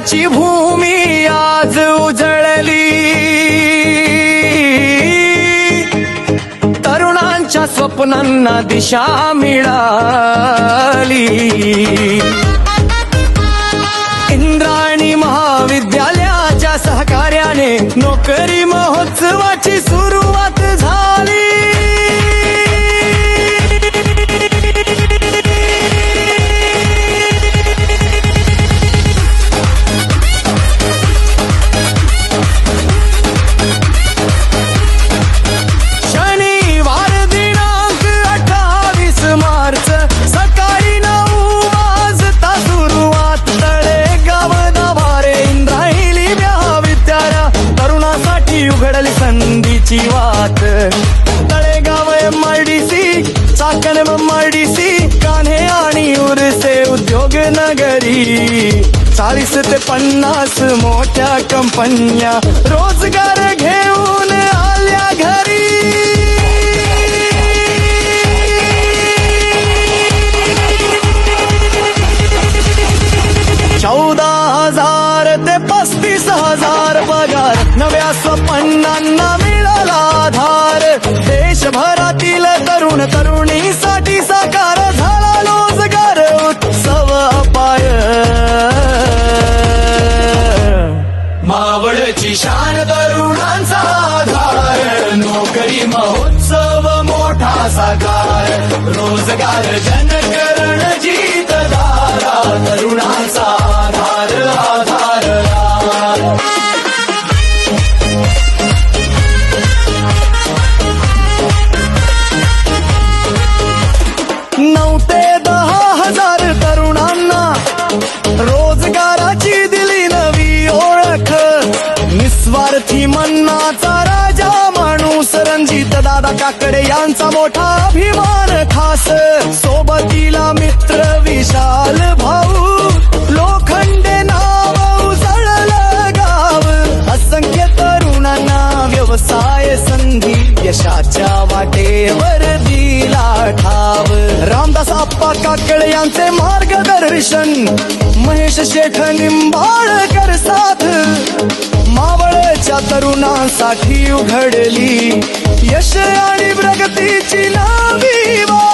विचाराची भूमी आज उजळली, तरुणांच्या स्वप्नांना दिशा मिळाली. इंद्रायणी महाविद्यालयाच्या सहकार्याने नोकरी महोत्सवाची सुरुवात झाली. शनिवार दिनांक 28 मार्च सकाळी 9 वाजता सुरुवात. तळेगाव दाभाडे इंद्रायणी महाविद्यालय, तरुणासाठी उघडली संधीची वाट. तळेगाव MIDC, चाकण MIDC, कान्हे आणि उरसे उद्योग नगरी. 40 ते 50 मोठ्या कंपन्या रोजगार घेऊन आल्या घरी. 14,000 ते 35,000 पगार, नव्या स्वप्नांना मिळाला आधार. देशभरातील तरुण तरुणीसाठी साकार झाला रोजगार उत्सव अपार. मावळची शान तरुणांचा आधार, नोकरी महोत्सव मोठा साकार. रोजगार जनकरण जीतदारा, तरुणांचा आधार आधार. 9 ते 10 हजार तरुणांना रोजगाराची दिली नवी ओळख. निस्वार्थी मन्नाचा राजा माणूस रणजित दादा काकडे यांचा मोठा अभिमान खास. सोबतीला मित्र विशाल भाऊ, लोखंडे नाव उजळलं गाव. असंख्य तरुणांना व्यवसाय संधी, यशाच्या वाटेवर दिला ठाव. रामदास आप्पा काकडे यांचे मार्गदर्शन, महेश शेठ निंबाळकर साथ. मावळच्या तरुणांसाठी उघडली यश आणि प्रगतीची नवी वाट.